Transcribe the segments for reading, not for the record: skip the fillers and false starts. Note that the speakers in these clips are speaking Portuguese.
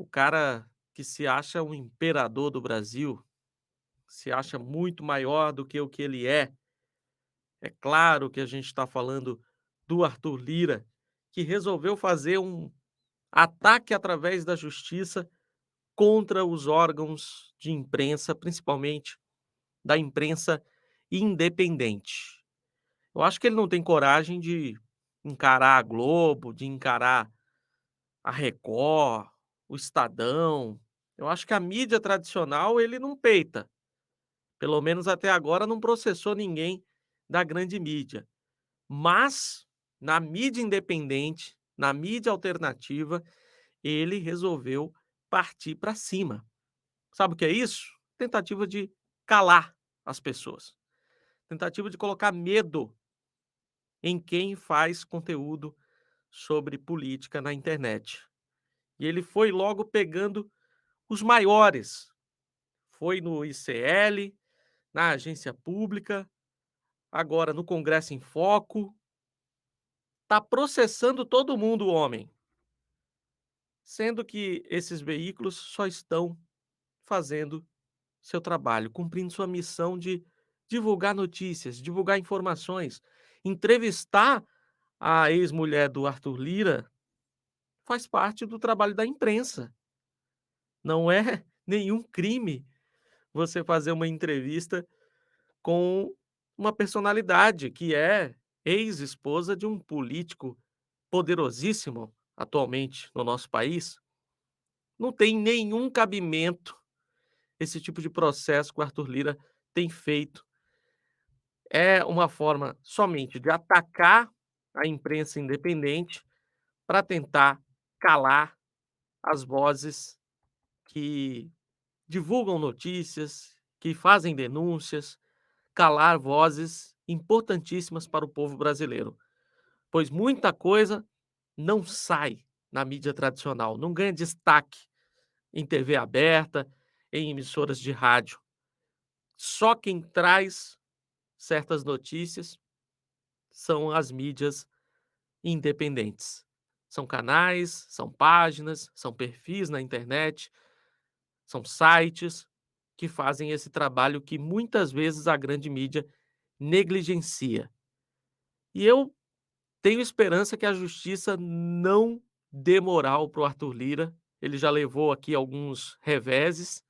O cara que se acha um imperador do Brasil, se acha muito maior do que o que ele é. É claro que a gente está falando do Arthur Lira, que resolveu fazer um ataque através da justiça contra os órgãos de imprensa, principalmente da imprensa independente. Eu acho que ele não tem coragem de encarar a Globo, de encarar a Record, o Estadão. Eu acho que a mídia tradicional ele não peita. Pelo menos até agora não processou ninguém da grande mídia. Mas na mídia independente, na mídia alternativa, ele resolveu partir para cima. Sabe o que é isso? Tentativa de calar as pessoas. Tentativa de colocar medo em quem faz conteúdo sobre política na internet. E ele foi logo pegando os maiores. Foi no ICL, na agência pública, agora no Congresso em Foco. Tá processando todo mundo, o homem. Sendo que esses veículos só estão fazendo seu trabalho, cumprindo sua missão de divulgar notícias, divulgar informações. Entrevistar a ex-mulher do Arthur Lira faz parte do trabalho da imprensa. Não é nenhum crime você fazer uma entrevista com uma personalidade que é ex-esposa de um político poderosíssimo atualmente no nosso país. Não tem nenhum cabimento esse tipo de processo que o Arthur Lira tem feito. É uma forma somente de atacar a imprensa independente para tentar calar as vozes que divulgam notícias, que fazem denúncias, calar vozes importantíssimas para o povo brasileiro, pois muita coisa não sai na mídia tradicional, não ganha destaque em TV aberta, em emissoras de rádio. Só quem traz certas notícias são as mídias independentes. São canais, são páginas, são perfis na internet, são sites que fazem esse trabalho que muitas vezes a grande mídia negligencia. E eu tenho esperança que a justiça não dê moral para o Arthur Lira. Ele já levou aqui alguns reveses,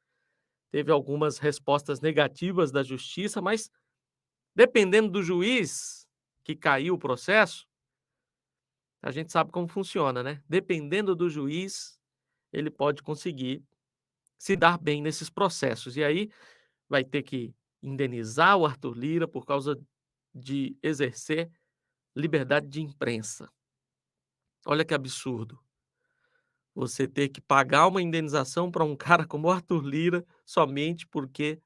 teve algumas respostas negativas da justiça, mas dependendo do juiz que caiu o processo, a gente sabe como funciona, né? Dependendo do juiz, ele pode conseguir se dar bem nesses processos. E aí vai ter que indenizar o Arthur Lira por causa de exercer liberdade de imprensa. Olha que absurdo. Você ter que pagar uma indenização para um cara como o Arthur Lira somente porque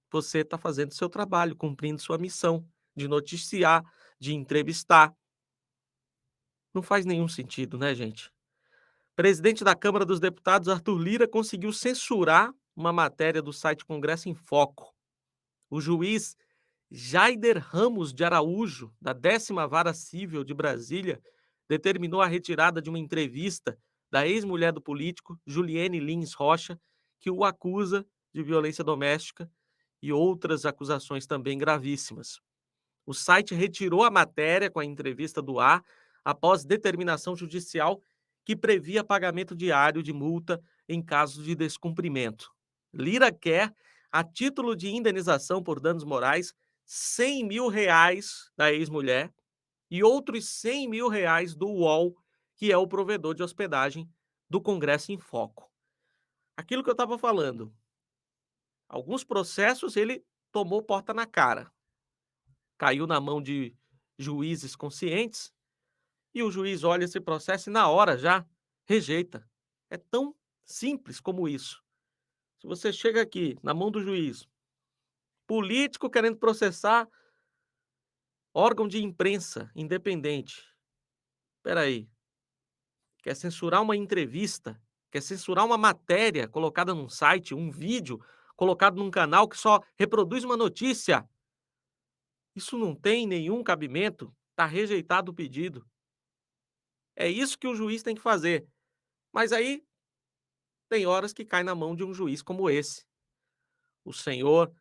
você está fazendo seu trabalho, cumprindo sua missão de noticiar, de entrevistar. Não faz nenhum sentido, né, gente? Presidente da Câmara dos Deputados, Arthur Lira, conseguiu censurar uma matéria do site Congresso em Foco. O juiz Jaider Ramos de Araújo, da 10ª Vara Civil de Brasília, determinou a retirada de uma entrevista da ex-mulher do político, Juliene Lins Rocha, que o acusa de violência doméstica e outras acusações também gravíssimas. O site retirou a matéria com a entrevista do ar após determinação judicial que previa pagamento diário de multa em caso de descumprimento. Lira quer, a título de indenização por danos morais, R$ 100.000 da ex-mulher e outros R$ 100.000 do UOL, que é o provedor de hospedagem do Congresso em Foco. Aquilo que eu estava falando, alguns processos ele tomou porta na cara, caiu na mão de juízes conscientes e o juiz olha esse processo e na hora já rejeita. É tão simples como isso. Se você chega aqui na mão do juiz, político querendo processar órgão de imprensa independente. Espera aí, quer censurar uma entrevista, quer censurar uma matéria colocada num site, um vídeo colocado num canal que só reproduz uma notícia. Isso não tem nenhum cabimento, está rejeitado o pedido. É isso que o juiz tem que fazer. Mas aí tem horas que cai na mão de um juiz como esse, o senhor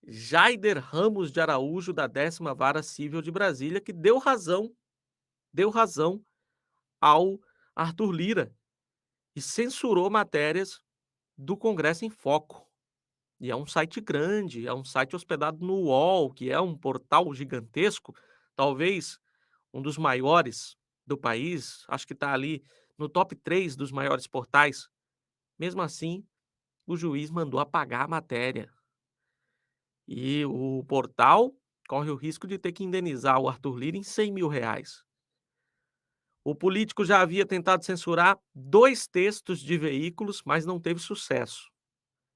Jaider Ramos de Araújo, da 10ª Vara Civil de Brasília, que deu razão ao Arthur Lira e censurou matérias do Congresso em Foco. E é um site grande, é um site hospedado no UOL, que é um portal gigantesco, talvez um dos maiores do país, acho que está ali no top 3 dos maiores portais. Mesmo assim, o juiz mandou apagar a matéria. E o portal corre o risco de ter que indenizar o Arthur Lira em R$ 100.000. O político já havia tentado censurar 2 textos de veículos, mas não teve sucesso.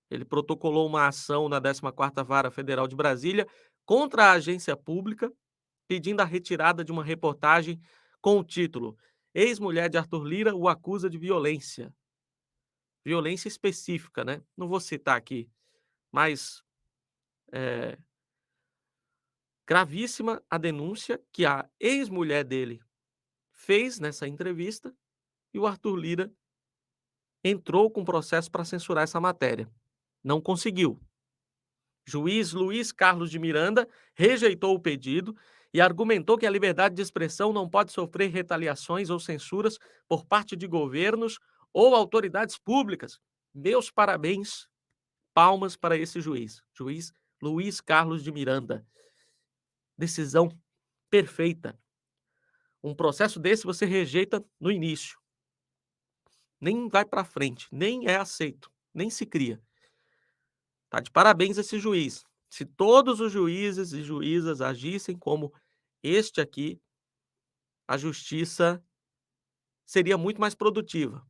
Ele protocolou uma ação na 14ª Vara Federal de Brasília contra a agência pública, pedindo a retirada de uma reportagem com o título "Ex-mulher de Arthur Lira o acusa de violência". Violência específica, né, não vou citar aqui, mas, eh, gravíssima a denúncia que a ex-mulher dele fez nessa entrevista e o Arthur Lira entrou com processo para censurar essa matéria. Não conseguiu. Juiz Luiz Carlos de Miranda rejeitou o pedido e argumentou que a liberdade de expressão não pode sofrer retaliações ou censuras por parte de governos ou autoridades públicas. Meus parabéns, palmas para esse juiz, juiz Luiz Carlos de Miranda. Decisão perfeita. Um processo desse você rejeita no início, nem vai para frente, nem é aceito, nem se cria. Tá de parabéns esse juiz. Se todos os juízes e juízas agissem como este aqui, a justiça seria muito mais produtiva,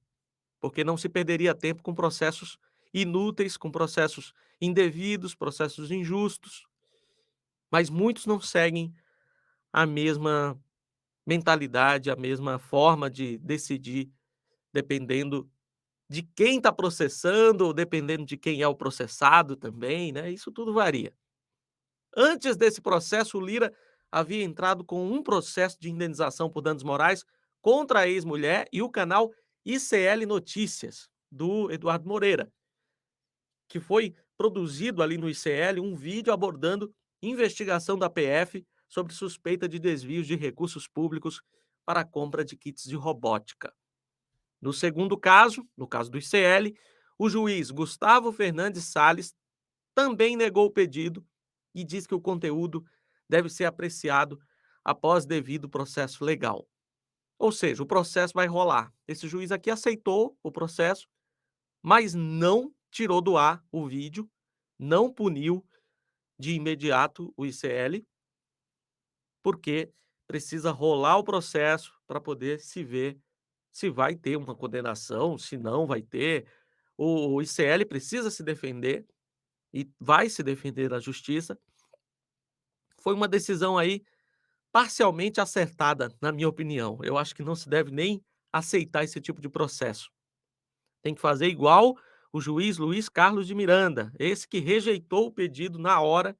porque não se perderia tempo com processos inúteis, com processos indevidos, processos injustos. Mas muitos não seguem a mesma mentalidade, a mesma forma de decidir, dependendo de quem está processando ou dependendo de quem é o processado também, né? Isso tudo varia. Antes desse processo, o Lira havia entrado com um processo de indenização por danos morais contra a ex-mulher e o canal ICL Notícias, do Eduardo Moreira, que foi produzido ali no ICL um vídeo abordando investigação da PF sobre suspeita de desvios de recursos públicos para a compra de kits de robótica. No segundo caso, no caso do ICL, o juiz Gustavo Fernandes Salles também negou o pedido e diz que o conteúdo deve ser apreciado após devido processo legal. Ou seja, o processo vai rolar. Esse juiz aqui aceitou o processo, mas não tirou do ar o vídeo, não puniu de imediato o ICL, porque precisa rolar o processo para poder se ver se vai ter uma condenação, se não vai ter. O ICL precisa se defender e vai se defender na justiça. Foi uma decisão aí parcialmente acertada, na minha opinião. Eu acho que não se deve nem aceitar esse tipo de processo. Tem que fazer igual o juiz Luiz Carlos de Miranda, esse que rejeitou o pedido na hora,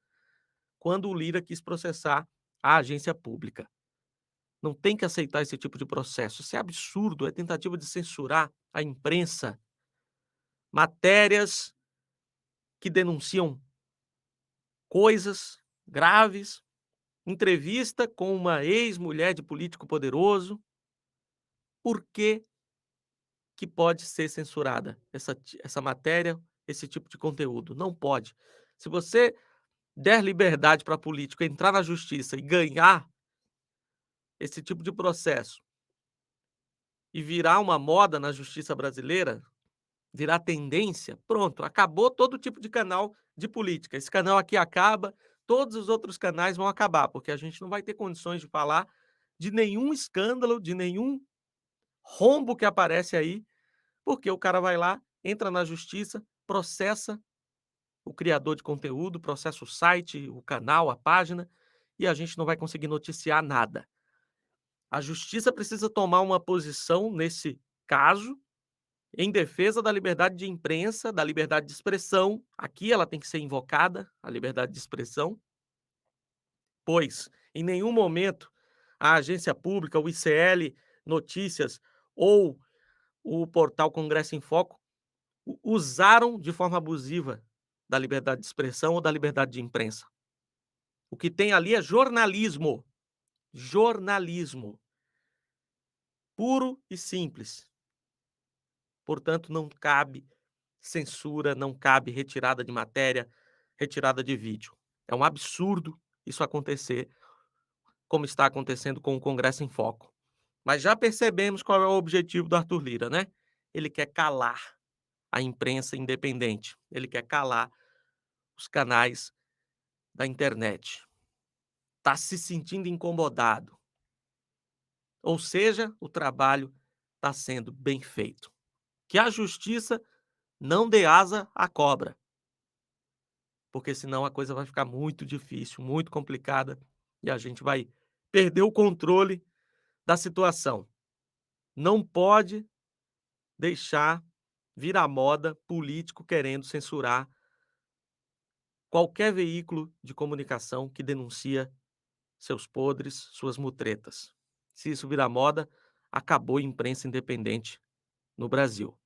quando o Lira quis processar a agência pública. Não tem que aceitar esse tipo de processo. Isso é absurdo, é tentativa de censurar a imprensa. Matérias que denunciam coisas graves, entrevista com uma ex-mulher de político poderoso. Por que que pode ser censurada essa matéria, esse tipo de conteúdo? Não pode. Se você der liberdade para político entrar na justiça e ganhar esse tipo de processo e virar uma moda na justiça brasileira, virar tendência, pronto, acabou todo tipo de canal de política. Esse canal aqui acaba, todos os outros canais vão acabar, porque a gente não vai ter condições de falar de nenhum escândalo, de nenhum rombo que aparece aí, porque o cara vai lá, entra na justiça, processa o criador de conteúdo, processa o site, o canal, a página, e a gente não vai conseguir noticiar nada. A justiça precisa tomar uma posição nesse caso, em defesa da liberdade de imprensa, da liberdade de expressão. Aqui ela tem que ser invocada, a liberdade de expressão, pois em nenhum momento a agência pública, o ICL Notícias ou o portal Congresso em Foco usaram de forma abusiva da liberdade de expressão ou da liberdade de imprensa. O que tem ali é jornalismo, jornalismo, puro e simples. Portanto, não cabe censura, não cabe retirada de matéria, retirada de vídeo. É um absurdo isso acontecer, como está acontecendo com o Congresso em Foco. Mas já percebemos qual é o objetivo do Arthur Lira, né? Ele quer calar a imprensa independente, ele quer calar os canais da internet. Está se sentindo incomodado, ou seja, o trabalho está sendo bem feito. Que a justiça não dê asa à cobra, porque senão a coisa vai ficar muito difícil, muito complicada e a gente vai perder o controle da situação. Não pode deixar virar moda político querendo censurar qualquer veículo de comunicação que denuncia seus podres, suas mutretas. Se isso virar moda, acabou a imprensa independente no Brasil.